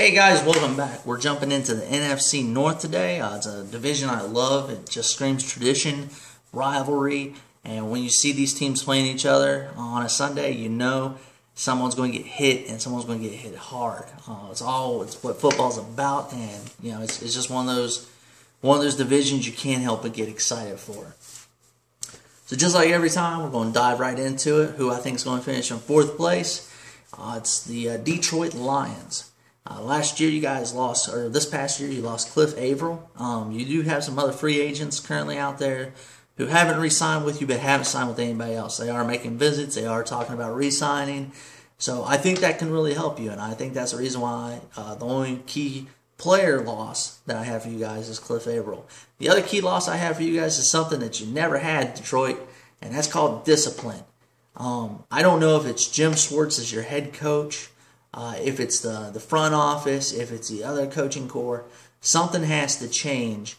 Hey guys, welcome back. We're jumping into the Nfc North today. It's a division I love. It just screams tradition, rivalry, and when you see these teams playing each other on a Sunday, you know someone's going to get hit and someone's going to get hit hard. It's what football's about, and it's just one of those divisions you can't help but get excited for. So just like every time, we're going to dive right into it. Who I think is going to finish in fourth place? It's the Detroit Lions. Last year you guys lost, or this past year you lost Cliff Averill. You do have some other free agents currently out there who haven't re-signed with you but haven't signed with anybody else. They are making visits. They are talking about re-signing. So I think that can really help you, and I think that's the reason why the only key player loss that I have for you guys is Cliff Averill. The other key loss I have for you guys is something that you never had, Detroit, and that's called discipline. I don't know if it's Jim Schwartz as your head coach, if it's the front office, if it's the other coaching core. Something has to change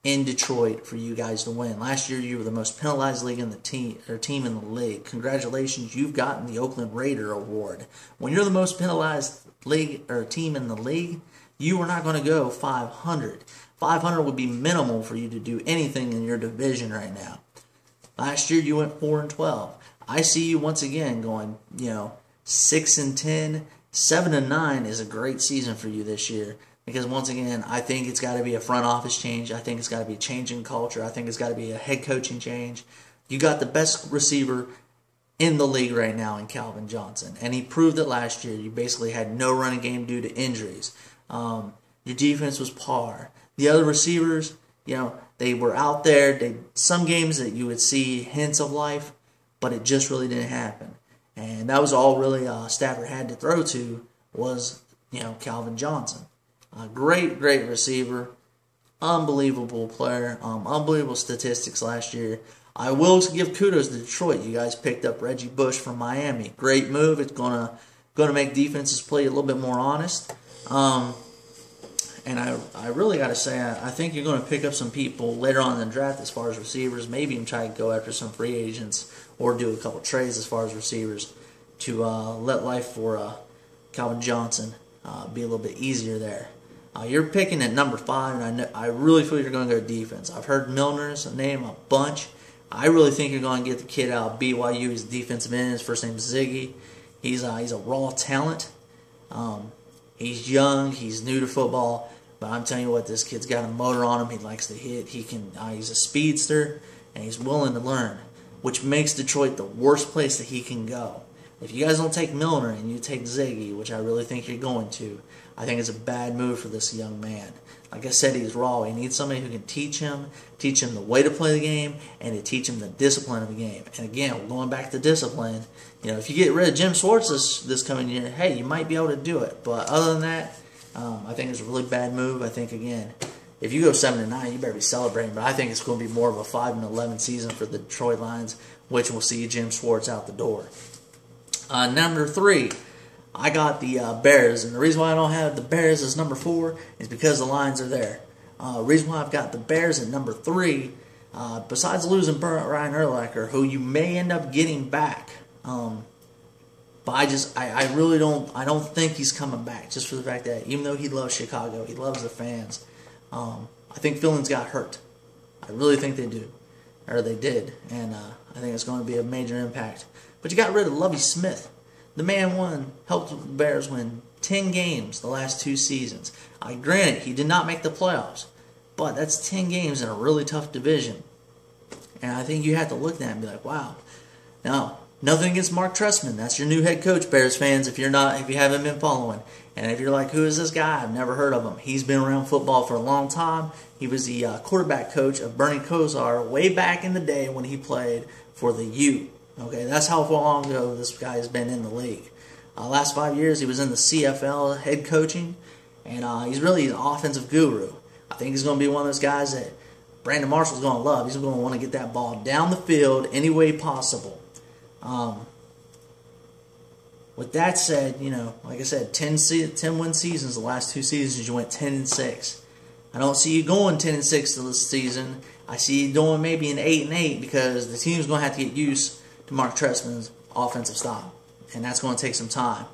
in Detroit for you guys to win. Last year you were the most penalized league in the team in the league. Congratulations, you've gotten the Oakland Raider award. When you're the most penalized league or team in the league, you are not going to go 500. 500 would be minimal for you to do anything in your division right now. Last year you went 4-12. I see you once again going, 6-10. 7-9 is a great season for you this year, because once again, I think it's got to be a front office change. I think it's got to be a change in culture. I think it's got to be a head coaching change. You got the best receiver in the league right now in Calvin Johnson, and he proved it last year. You basically had no running game due to injuries. Your defense was par. The other receivers, they were out there. Some games that you would see hints of life, but it just really didn't happen. And that was all really Stafford had to throw to was, Calvin Johnson. A great receiver, unbelievable player, unbelievable statistics last year. I will give kudos to Detroit. You guys picked up Reggie Bush from Miami. Great move. It's gonna make defenses play a little bit more honest. And I really got to say, I think you're going to pick up some people later on in the draft as far as receivers, maybe even try to go after some free agents or do a couple trades as far as receivers to let life for Calvin Johnson be a little bit easier there. You're picking at number 5, and I really feel you're going to go defense. I've heard Milner's name a bunch. I really think you're going to get the kid out of BYU. He's a defensive end. His first name is Ziggy. He's a raw talent. He's young. He's new to football. But I'm telling you what, this kid's got a motor on him. He likes to hit. He's a speedster, and he's willing to learn, which makes Detroit the worst place that he can go. If you guys don't take Milner and you take Ziggy, which I really think you're going to, I think it's a bad move for this young man. Like I said, he's raw. He needs somebody who can teach him the way to play the game, and to teach him the discipline of the game. And again, we're going back to discipline. If you get rid of Jim Schwartz this coming year, hey, you might be able to do it. But other than that, I think it's a really bad move. I think, again, if you go 7-9, you better be celebrating. But I think it's going to be more of a 5-11 season for the Detroit Lions, which will see Jim Schwartz out the door. Number 3, I got the Bears. And the reason why I don't have the Bears as number 4 is because the Lions are there. The reason why I've got the Bears at number 3, besides losing Ryan Urlacher, who you may end up getting back, but I really don't think he's coming back, just for the fact that even though he loves Chicago, he loves the fans. I think Phillips got hurt. I really think they do, or they did, and I think it's going to be a major impact. But you got rid of Lovie Smith. The man helped the Bears win 10 games the last 2 seasons. Granted, he did not make the playoffs, but that's 10 games in a really tough division. And I think you have to look at that and be like, wow. Now, nothing against Mark Trestman. That's your new head coach, Bears fans, if you haven't been following. And if you're like, who is this guy? I've never heard of him. He's been around football for a long time. He was the quarterback coach of Bernie Kosar way back in the day when he played for the U. Okay, that's how long ago this guy has been in the league. Last 5 years, he was in the CFL head coaching, and he's really an offensive guru. I think he's going to be one of those guys that Brandon Marshall's going to love. He's going to want to get that ball down the field any way possible. With that said, like I said, 10 win seasons. The last 2 seasons you went 10-6. I don't see you going 10-6 this season. I see you doing maybe an 8-8 because the team's going to have to get used to Mark Trestman's offensive style, and that's going to take some time.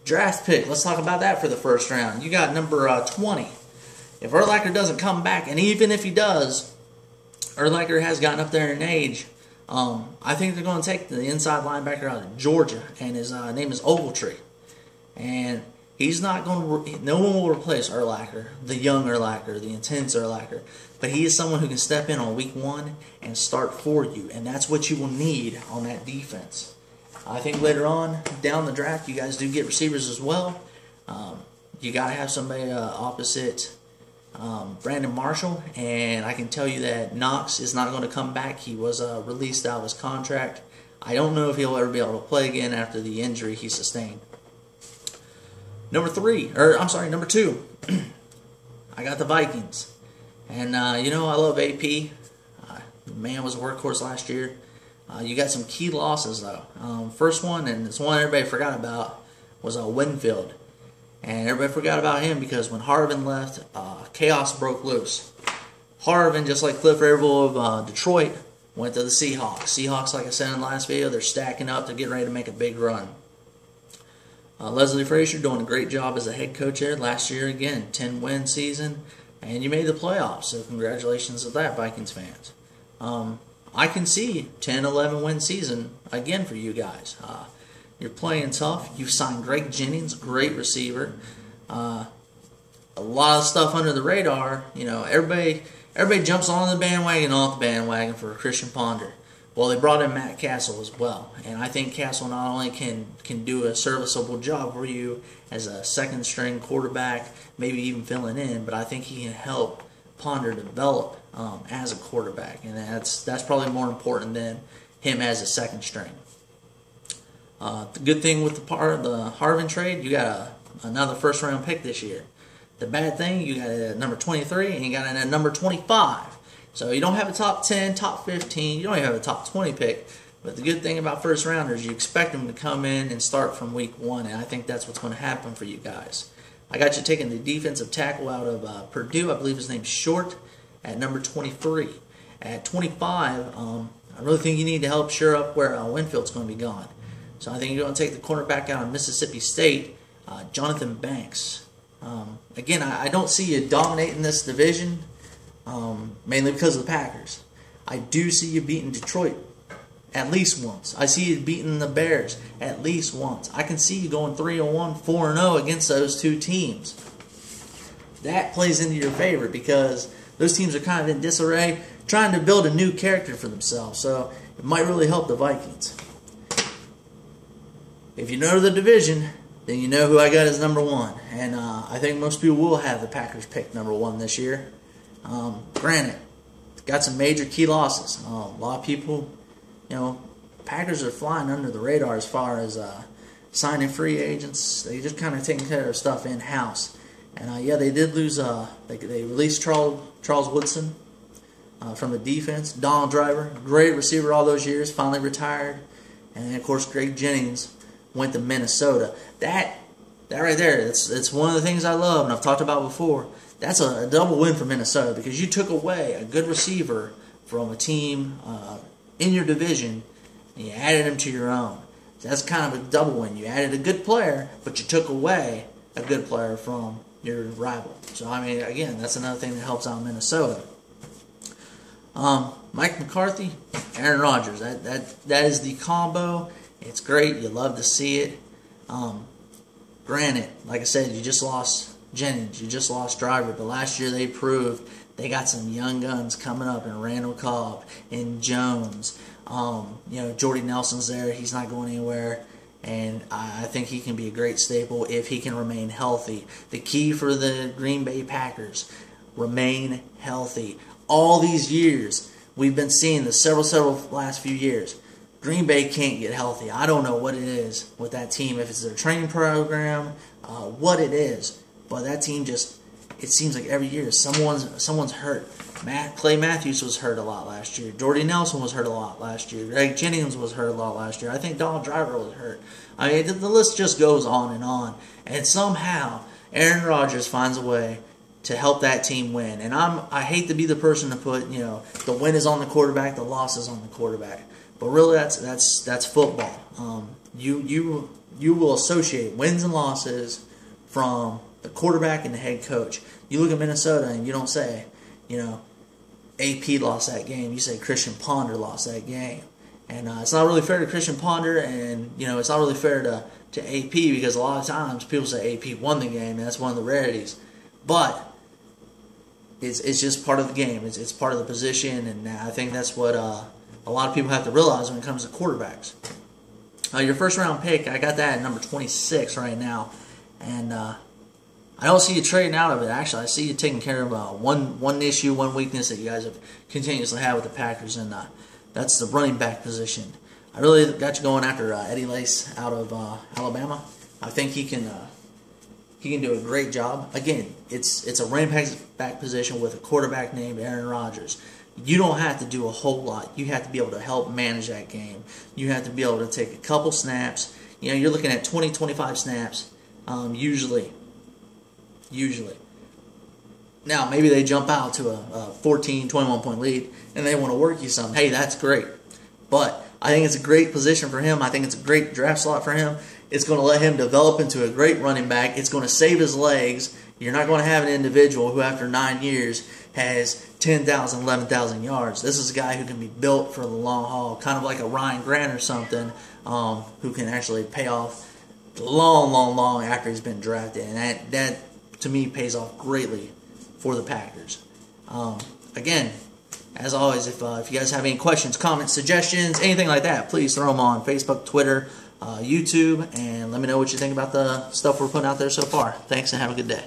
Draft pick. Let's talk about that for the first round. You got number 20. If Urlacher doesn't come back, and even if he does, Urlacher has gotten up there in age. I think they're going to take the inside linebacker out of Georgia, and his name is Ogletree. And he's not going to. No one will replace Urlacher, the young Urlacher, the intense Urlacher. But he is someone who can step in on week 1 and start for you, and that's what you will need on that defense. I think later on down the draft, you guys do get receivers as well. You got to have somebody opposite Brandon Marshall, and I can tell you that Knox is not going to come back. He was released out of his contract. I don't know if he'll ever be able to play again after the injury he sustained. Number 2, I got the Vikings. And, I love AP. The man was a workhorse last year. You got some key losses, though. First one, and it's one everybody forgot about, was Winfield. And everybody forgot about him because when Harvin left, chaos broke loose. Harvin, just like Cliff Avril of Detroit, went to the Seahawks. Seahawks, like I said in the last video, they're stacking up. They're getting ready to make a big run. Leslie Frazier doing a great job as a head coach there. Last year, again, 10-win season. And you made the playoffs, so congratulations to that, Vikings fans. I can see 10, 11-win season again for you guys. You're playing tough. You've signed Greg Jennings, great receiver. A lot of stuff under the radar. Everybody jumps on the bandwagon and off the bandwagon for Christian Ponder. Well, they brought in Matt Castle as well, and I think Castle not only can do a serviceable job for you as a second-string quarterback, maybe even filling in, but I think he can help Ponder develop as a quarterback, and that's probably more important than him as a second string. The good thing with the Harvin trade, you got another first-round pick this year. The bad thing, you got it at number 23, and you got it at number 25. So you don't have a top 10, top 15, you don't even have a top 20 pick. But the good thing about first rounders, you expect them to come in and start from week 1, and I think that's what's going to happen for you guys. I got you taking the defensive tackle out of Purdue. I believe his name's Short at number 23. At 25, I really think you need to help shore up where Winfield's going to be gone. So I think you're going to take the cornerback out of Mississippi State, Jonathan Banks. Again, I don't see you dominating this division. Mainly because of the Packers. I do see you beating Detroit at least once. I see you beating the Bears at least once. I can see you going 3-1, 4-0 against those two teams. That plays into your favor because those teams are kind of in disarray, trying to build a new character for themselves. So it might really help the Vikings. If you know the division, then you know who I got as number 1. And I think most people will have the Packers pick number 1 this year. Granted, got some major key losses. A lot of people, Packers are flying under the radar as far as signing free agents. They just kind of taking care of stuff in-house. And, yeah, they did lose, they released Charles Woodson from the defense. Donald Driver, great receiver all those years, finally retired. And then, of course, Greg Jennings went to Minnesota. That right there, it's one of the things I love, and I've talked about before. That's a double win for Minnesota because you took away a good receiver from a team in your division and you added him to your own. So that's kind of a double win. You added a good player, but you took away a good player from your rival. So, I mean, again, that's another thing that helps out Minnesota. Mike McCarthy, Aaron Rodgers. That is the combo. It's great. You love to see it. Granted, like I said, you just lost Jennings, you just lost Driver, but last year they proved they got some young guns coming up in Randall Cobb and Jones. Jordy Nelson's there. He's not going anywhere, and I think he can be a great staple if he can remain healthy. The key for the Green Bay Packers, remain healthy. All these years, we've been seeing the several last few years. Green Bay can't get healthy. I don't know what it is with that team, if it's their training program, what it is. But that team just, it seems like every year someone's hurt. Clay Matthews was hurt a lot last year. Jordy Nelson was hurt a lot last year. Greg Jennings was hurt a lot last year. I think Donald Driver was hurt. I mean, the list just goes on and on. And somehow, Aaron Rodgers finds a way to help that team win. And I hate to be the person to put, the win is on the quarterback, the loss is on the quarterback. But really, that's football. You you will associate wins and losses from the quarterback and the head coach. You look at Minnesota and you don't say, AP lost that game. You say Christian Ponder lost that game. And it's not really fair to Christian Ponder, and it's not really fair to AP, because a lot of times people say AP won the game, and that's one of the rarities. But it's just part of the game. It's part of the position, and I think that's what a lot of people have to realize when it comes to quarterbacks. Your first round pick, I got that at number 26 right now, and I don't see you trading out of it. Actually, I see you taking care of one issue, one weakness that you guys have continuously had with the Packers, and that's the running back position. I really got you going after Eddie Lace out of Alabama. I think he can do a great job. Again, it's a running back position with a quarterback named Aaron Rodgers. You don't have to do a whole lot. You have to be able to help manage that game. You have to be able to take a couple snaps. You're looking at 20, 25 snaps usually. Now, maybe they jump out to a 14, 21-point lead, and they want to work you some. Hey, that's great. But I think it's a great position for him. I think it's a great draft slot for him. It's going to let him develop into a great running back. It's going to save his legs. You're not going to have an individual who, after 9 years, has 10,000, 11,000 yards. This is a guy who can be built for the long haul, kind of like a Ryan Grant or something, who can actually pay off long after he's been drafted. And that to me, pays off greatly for the Packers. Again, as always, if you guys have any questions, comments, suggestions, anything like that, please throw them on Facebook, Twitter, YouTube, and let me know what you think about the stuff we're putting out there so far. Thanks, and have a good day.